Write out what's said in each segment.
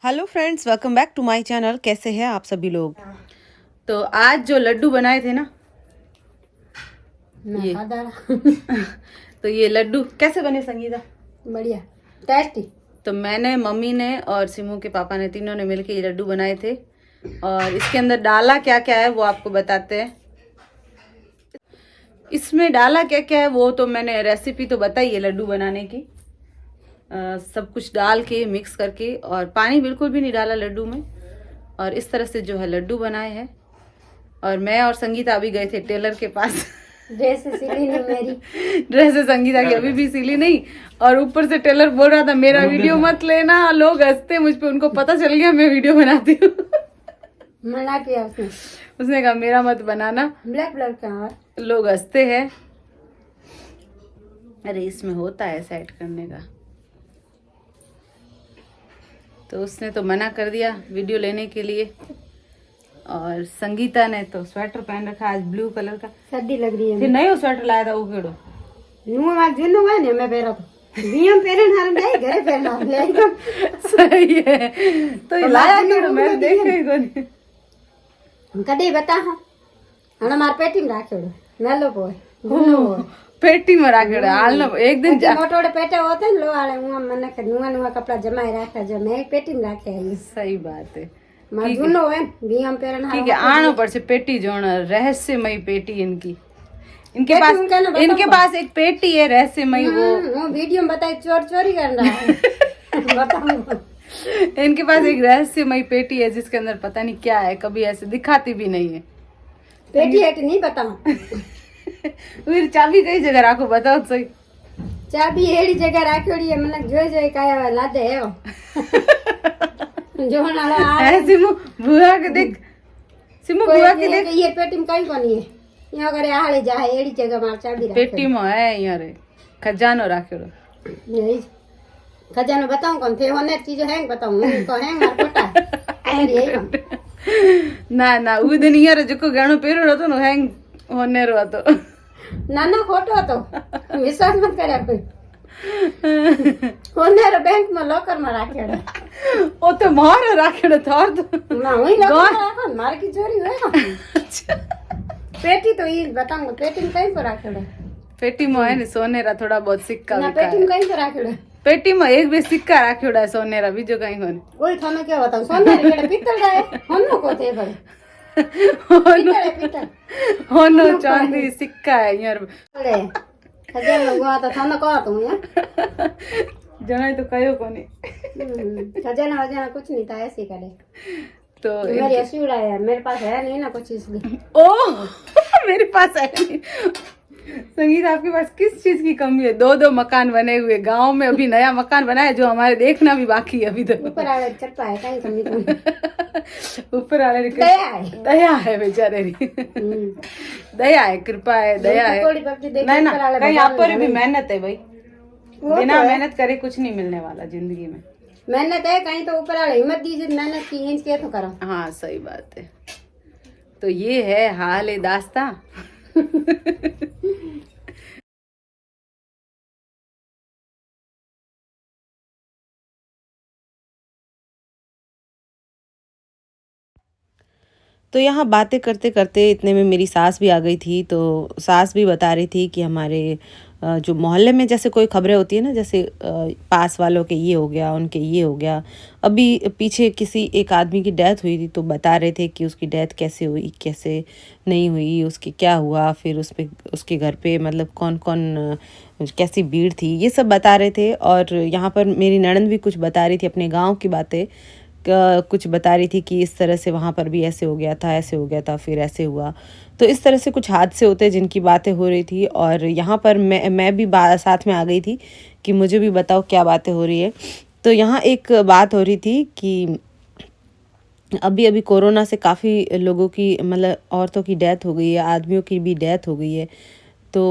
Hello friends, welcome back to my channel. कैसे हैं आप सभी लोग। तो आज जो लड्डू बनाए थे ना ये तो ये लड्डू कैसे बने संगीता? बढ़िया टेस्टी। तो मैंने, मम्मी ने और सिमू के पापा ने, तीनों ने मिलकर ये लड्डू बनाए थे। और इसके अंदर डाला क्या क्या है वो आपको बताते हैं। इसमें डाला क्या क्या है वो तो मैंने रेसिपी तो बताई है लड्डू बनाने की। सब कुछ डाल के मिक्स करके, और पानी बिल्कुल भी नहीं डाला लड्डू में। और इस तरह से जो है लड्डू बनाए हैं। और मैं और संगीता अभी गए थे टेलर के पास। ड्रेस सिली नहीं मेरी। ड्रेस संगीता की अभी भी सिली नहीं। और ऊपर से टेलर बोल रहा था मेरा वीडियो मत लेना, लोग हंसते मुझ पे, उनको पता चल गया मैं वीडियो बनाती हूँ। मना किया उसने कहा मेरा मत बनाना, ब्लैक ब्लैक का लोग हंसते हैं। अरे इसमें होता है सेट करने का। तो उसने तो मना कर दिया वीडियो लेने के लिए। और संगीता ने तो स्वेटर पहन रखा आज ब्लू कलर का। सर्दी लग रही है। फिर नयो स्वेटर लाया था वो केड़ो नुआ मार जुन्नो है ने मैं पहरा तो बीएम पहरन हारन जाए घरे पहना ले एकदम सही है। तो ये लाया केड़ो मैं देखे ही कोनी। कदे बता हां हना मार पेटी में राखेड़ो मेलो पोय जुन्नो पेटी में राखेड़ो हाल न एक दिन मोटोड़े पेटे होते लो आले हुआ मन के नुआ नुआ कपड़ा जमाए रखा जो मैं पेटी में राखे आई। सही बात है। मार जुन्नो है बीएम पहरन ठीक है, आनो पर से पेटी जोड़ रहस्यमयी पेटी इनकी। इनके पास एक पेटी है रहस्यमयी। वो वीडियो में बताए चोर चोरी कर रहा है बताऊंगा। इनके पास एक रहस्यमयी पेटी है जिसके अंदर पता नहीं क्या है, कभी ऐसे दिखाती भी नहीं है। पेटी है कि नहीं बताऊं। फिर चाबी कई जगह रखो बताओ सही। चाबी एड़ी जगह राखोड़ी है मन जोई जोई काया लादे है वो। जो नाला है सिमू बुआ के देख, सिमू बुआ के देख। ये पेटी में कहीं कोनी है यहाँ करे आले जा है एड़ी जगह मार चाबी पेटी में है यहाँ रे खजानो राखेड़ो। नहीं खजानो बताऊं कौन थे होने चीज है बताऊं तो है मार कोटा है ना ना उ दिन यार जको गाणो पेरो હતો ને હેંગ હોનેરો હતો। ना ना खोटो तो विश्वास मत करे कोई। होनेरो बैंक में लॉकर में राखेड़ो ओ तो मारो राखेड़ो थार तो ना वही लॉकर में राखो मार की चोरी है। पेटी तो ये बताऊंगा पेटी में कहीं पर राखेड़ो। पेटी में है ने सोनेरा थोड़ा बहुत सिक्का ना पेटी में कहीं पर राखेड़ो। पेटी में एक भी सिक्का राखेड़ा है सोनेरा बीजो कहीं कोनी। ओए थाने क्या बताऊं सोनेरा केड़ा पीतल है होनो को थे भाई पीतल है पीतल होनो चांदी सिक्का है यार। अरे खजाना हुआ तो थाने को तुम यार जणाई तो कयो कोनी। खजाना वजाना कुछ नहीं था ऐसे करे। तो मेरी असूड़ा है मेरे पास है नहीं ना कुछ इसलिए। ओ मेरे पास है नहीं। संगीत आपके पास किस चीज की कमी है? दो दो मकान बने हुए गांव में, अभी नया मकान बना है जो हमारे देखना भी बाकी है अभी तक। ऊपर आले चप्पा है कहीं कमी तो ऊपर वाले दया है बेचारे की। दया है, कृपा है, दया है। नहीं ना कहीं आप पर भी मेहनत है भाई। बिना मेहनत करे कुछ नहीं मिलने वाला जिंदगी में। मेहनत है कहीं तो ऊपर वाले हिम्मत दीजिए मेहनत की इंच के तो करो। हाँ सही बात है। तो ये है हाल है दास्ता। तो यहाँ बातें करते करते इतने में मेरी सास भी आ गई थी। तो सास भी बता रही थी कि हमारे जो मोहल्ले में जैसे कोई खबरें होती है ना, जैसे पास वालों के ये हो गया, उनके ये हो गया। अभी पीछे किसी एक आदमी की डेथ हुई थी तो बता रहे थे कि उसकी डेथ कैसे हुई, कैसे नहीं हुई, उसकी क्या हुआ, फिर उस पे उसके घर पे मतलब कौन कौन कैसी भीड़ थी, ये सब बता रहे थे। और यहाँ पर मेरी ननद भी कुछ बता रही थी अपने गाँव की बातें। कुछ बता रही थी कि इस तरह से वहाँ पर भी ऐसे हो गया था, ऐसे हो गया था, फिर ऐसे हुआ। तो इस तरह से कुछ हादसे होते हैं जिनकी बातें हो रही थी। और यहाँ पर मैं भी साथ में आ गई थी कि मुझे भी बताओ क्या बातें हो रही है। तो यहाँ एक बात हो रही थी कि अभी अभी कोरोना से काफ़ी लोगों की मतलब औरतों की डेथ हो गई है, आदमियों की भी डेथ हो गई है। तो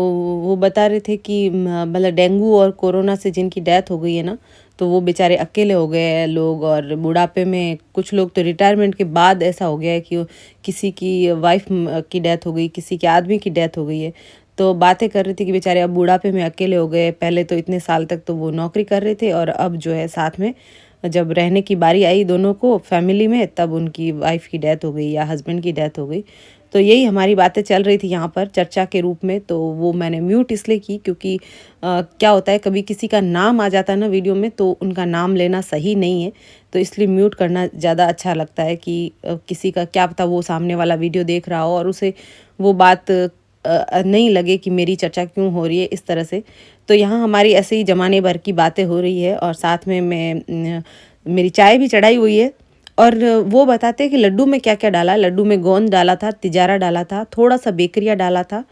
वो बता रहे थे कि मतलब डेंगू और कोरोना से जिनकी डेथ हो गई है ना, तो वो बेचारे अकेले हो गए हैं लोग। और बुढ़ापे में कुछ लोग तो रिटायरमेंट के बाद ऐसा हो गया है कि किसी की वाइफ की डेथ हो गई, किसी के आदमी की डेथ हो गई है। तो बातें कर रही थी कि बेचारे अब बुढ़ापे में अकेले हो गए। पहले तो इतने साल तक तो वो नौकरी कर रहे थे और अब जो है साथ में जब रहने की बारी आई दोनों को फैमिली में, तब उनकी वाइफ की डेथ हो गई या हस्बैंड की डेथ हो गई। तो यही हमारी बातें चल रही थी यहाँ पर चर्चा के रूप में। तो वो मैंने म्यूट इसलिए की क्योंकि क्या होता है कभी किसी का नाम आ जाता है ना वीडियो में, तो उनका नाम लेना सही नहीं है, तो इसलिए म्यूट करना ज़्यादा अच्छा लगता है कि किसी का क्या पता वो सामने वाला वीडियो देख रहा हो और उसे वो बात नहीं लगे कि मेरी चर्चा क्यों हो रही है इस तरह से। तो यहाँ हमारी ऐसे ही ज़माने भर की बातें हो रही है और साथ में मेरी चाय भी चढ़ाई हुई है। और वो बताते हैं कि लड्डू में क्या क्या डाला। लड्डू में गोंद डाला था, तिजारा डाला था, थोड़ा सा बेकरिया डाला था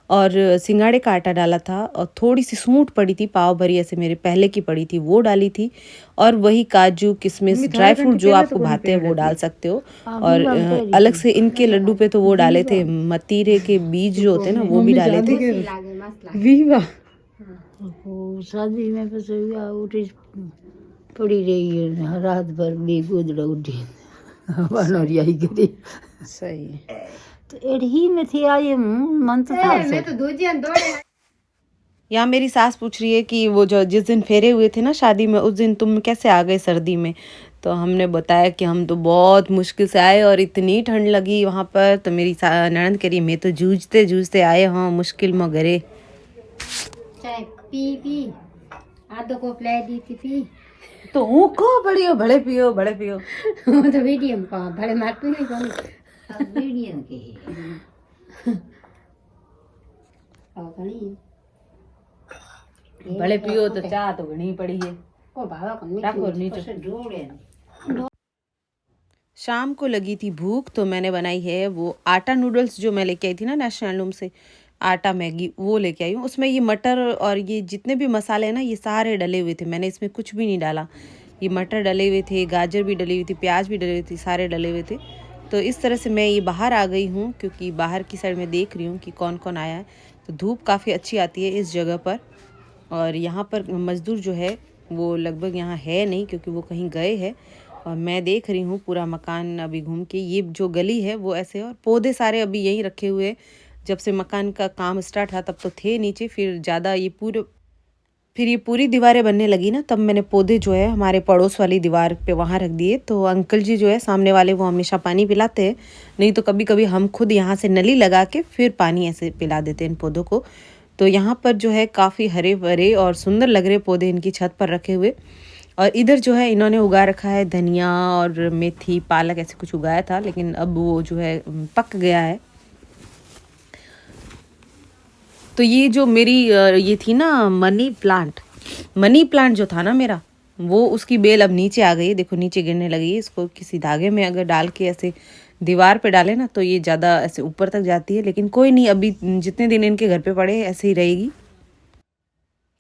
और सिंगाड़े का आटा डाला था और थोड़ी सी सूंठ पड़ी थी, पाव भरी ऐसे मेरे पहले की पड़ी थी वो डाली थी। और वही काजू किशमिश ड्राई फ्रूट जो आपको भाते हैं वो डाल सकते हो। और अलग से इनके लड्डू पे तो वो डाले थे मतीरे के बीज जो होते हैं ना, वो भी डाले थे। वीवा शादी में बस उठी पड़ी रही है रात भर भी गोदड़ा उठी बनोरियाई करी। सही है। तो एड़ी में थी आए मन तो था मैं तो दूजियां दौड़े। यहाँ मेरी सास पूछ रही है कि वो जो जिस दिन फेरे हुए थे ना शादी में, उस दिन तुम कैसे आ गए सर्दी में। तो हमने बताया कि हम तो बहुत मुश्किल से आए और इतनी ठंड लगी वहाँ पर। तो मेरी ननद कह रही मैं तो जूझते जूझते आए हाँ मुश्किल में घरे। चाय पी आधो को पिलाई दी थी पी। तो हूँ को बड़ी बड़े पियो बड़े पियो। वो तो वीडियो में कहा बड़े मारती नहीं कौन वीडियो के बड़े पियो तो चाह तो घनी पड़ी है। ओ बाबा को रखो नीचे। शाम को लगी थी भूख तो मैंने बनाई है वो आटा नूडल्स जो मैं लेके आई थी ना नेशनल हैंडलूम से, आटा मैगी वो लेके आई हूँ। उसमें ये मटर और ये जितने भी मसाले हैं ना ये सारे डले हुए थे, मैंने इसमें कुछ भी नहीं डाला। ये मटर डले हुए थे, गाजर भी डली हुई थी, प्याज भी डले हुए थे, सारे डले हुए थे। तो इस तरह से मैं ये बाहर आ गई हूँ क्योंकि बाहर की साइड में देख रही हूँ कि कौन कौन आया है। तो धूप काफ़ी अच्छी आती है इस जगह पर। और यहाँ पर मज़दूर जो है वो लगभग यहाँ है नहीं क्योंकि वो कहीं गए हैं। और मैं देख रही हूँ पूरा मकान अभी घूम के। ये जो गली है वो ऐसे, और पौधे सारे अभी यहीं रखे हुए। जब से मकान का काम स्टार्ट था तब तो थे नीचे, फिर ज़्यादा ये पूरी दीवारें बनने लगी ना, तब मैंने पौधे जो है हमारे पड़ोस वाली दीवार पे वहाँ रख दिए। तो अंकल जी जो है सामने वाले वो हमेशा पानी पिलाते हैं, नहीं तो कभी कभी हम खुद यहाँ से नली लगा के फिर पानी ऐसे पिला देते हैं इन पौधों को। तो यहाँ पर जो है काफ़ी हरे भरे और सुंदर लग रहे पौधे इनकी छत पर रखे हुए। और इधर जो है इन्होंने उगा रखा है धनिया और मेथी पालक ऐसे कुछ उगाया था, लेकिन अब वो जो है पक गया है। तो ये जो मेरी ये थी ना मनी प्लांट जो था ना मेरा, वो उसकी बेल अब नीचे आ गई है, देखो नीचे गिरने लगी है। इसको किसी धागे में अगर डाल के ऐसे दीवार पे डाले ना तो ये ज़्यादा ऐसे ऊपर तक जाती है, लेकिन कोई नहीं, अभी जितने दिन इनके घर पे पड़े ऐसे ही रहेगी।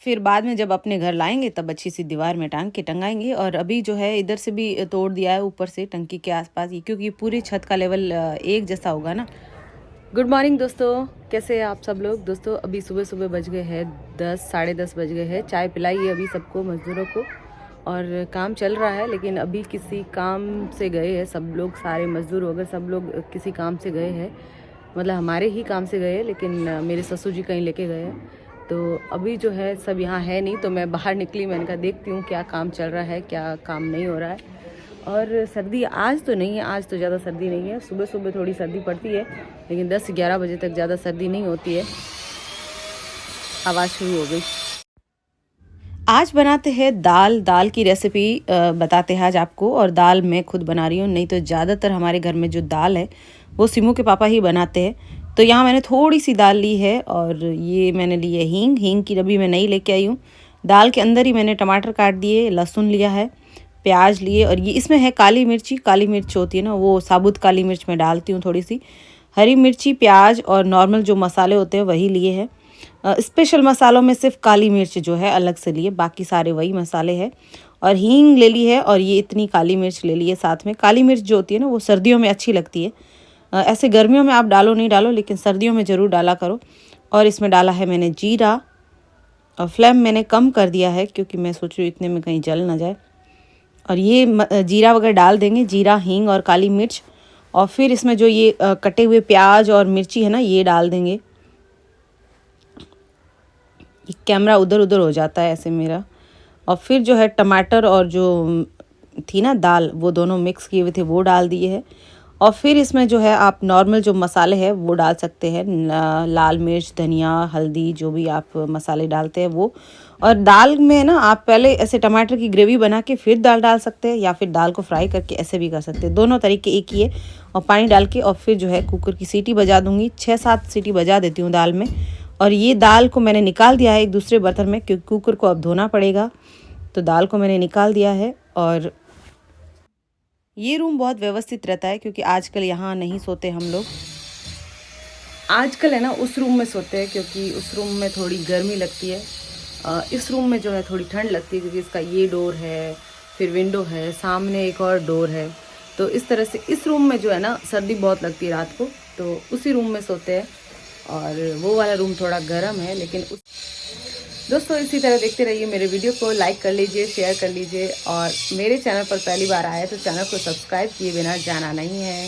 फिर बाद में जब अपने घर लाएंगे तब अच्छी सी दीवार में टांग के टंगाएंगे। और अभी जो है इधर से भी तोड़ दिया है ऊपर से टंकी के आसपास ही, क्योंकि पूरी छत का लेवल एक जैसा होगा ना। गुड मॉर्निंग दोस्तों, कैसे हैं आप सब लोग। दोस्तों अभी सुबह बज गए हैं 10 साढ़े 10 बज गए हैं। चाय पिलाई है अभी सबको, मज़दूरों को, और काम चल रहा है। लेकिन अभी किसी काम से गए हैं सब लोग, सारे मज़दूर वगैरह सब लोग किसी काम से गए हैं, मतलब हमारे ही काम से गए हैं, लेकिन मेरे ससुर जी कहीं लेके गए हैं। तो अभी जो है सब यहाँ है नहीं, तो मैं बाहर निकली, मैंने कहा देखती हूँ क्या काम चल रहा है क्या काम नहीं हो रहा है। और सर्दी आज तो नहीं है, आज तो ज़्यादा सर्दी नहीं है। सुबह थोड़ी सर्दी पड़ती है, लेकिन 10 से 11 बजे तक ज़्यादा सर्दी नहीं होती है। आवाज़ शुरू हो गई। आज बनाते हैं दाल की रेसिपी बताते हैं आज आपको। और दाल मैं खुद बना रही हूँ, नहीं तो ज़्यादातर हमारे घर में जो दाल है वो सिमू के पापा ही बनाते हैं। तो यहाँ मैंने थोड़ी सी दाल ली है और ये मैंने ली है हींग की डब्बी मैं नहीं लेके आई हूँ। दाल के अंदर ही मैंने टमाटर काट दिए, लहसुन लिया है, प्याज लिए, और ये इसमें है काली मिर्च होती है ना, वो साबुत काली मिर्च मैं डालती हूँ थोड़ी सी, हरी मिर्ची, प्याज और नॉर्मल जो मसाले होते हैं वही लिए हैं। स्पेशल मसालों में सिर्फ काली मिर्च जो है अलग से लिए, बाकी सारे वही मसाले हैं। और हींग ले ली है और ये इतनी काली मिर्च ले ली है साथ में। काली मिर्च जो होती है ना वो सर्दियों में अच्छी लगती है, ऐसे गर्मियों में आप डालो नहीं डालो, लेकिन सर्दियों में ज़रूर डाला करो। और इसमें डाला है मैंने जीरा, और फ्लेम मैंने कम कर दिया है क्योंकि मैं सोच रही हूँ इतने में कहीं जल ना जाए। और ये जीरा वगैरह डाल देंगे, जीरा हींग और काली मिर्च, और फिर इसमें जो ये कटे हुए प्याज और मिर्ची है ना ये डाल देंगे। कैमरा उधर उधर हो जाता है ऐसे मेरा। और फिर जो है टमाटर और जो थी ना दाल, वो दोनों मिक्स किए हुए थे, वो डाल दिए है। और फिर इसमें जो है आप नॉर्मल जो मसाले हैं वो डाल सकते हैं, लाल मिर्च, धनिया, हल्दी, जो भी आप मसाले डालते हैं वो। और दाल में ना आप पहले ऐसे टमाटर की ग्रेवी बना के फिर दाल डाल सकते हैं, या फिर दाल को फ्राई करके ऐसे भी कर सकते हैं, दोनों तरीके एक ही है। और पानी डाल के और फिर जो है कुकर की सीटी बजा दूंगी, 6-7 सीटी बजा देती हूँ दाल में। और ये दाल को मैंने निकाल दिया है एक दूसरे बर्तन में, क्योंकि कुकर को अब धोना पड़ेगा। तो दाल को मैंने निकाल दिया है। और ये रूम बहुत व्यवस्थित रहता है, क्योंकि आजकल यहाँ नहीं सोते हम लोग। आजकल है ना उस रूम में सोते हैं, क्योंकि उस रूम में थोड़ी गर्मी लगती है। इस रूम में जो है थोड़ी ठंड लगती है, क्योंकि इसका ये डोर है, फिर विंडो है, सामने एक और डोर है। तो इस तरह से इस रूम में जो है ना सर्दी बहुत लगती है रात को, तो उसी रूम में सोते हैं। और वो वाला रूम थोड़ा गर्म है, लेकिन दोस्तों इसी तरह देखते रहिए मेरे वीडियो को, लाइक कर लीजिए, शेयर कर लीजिए। और मेरे चैनल पर पहली बार आए तो चैनल को सब्सक्राइब किए बिना जाना नहीं है।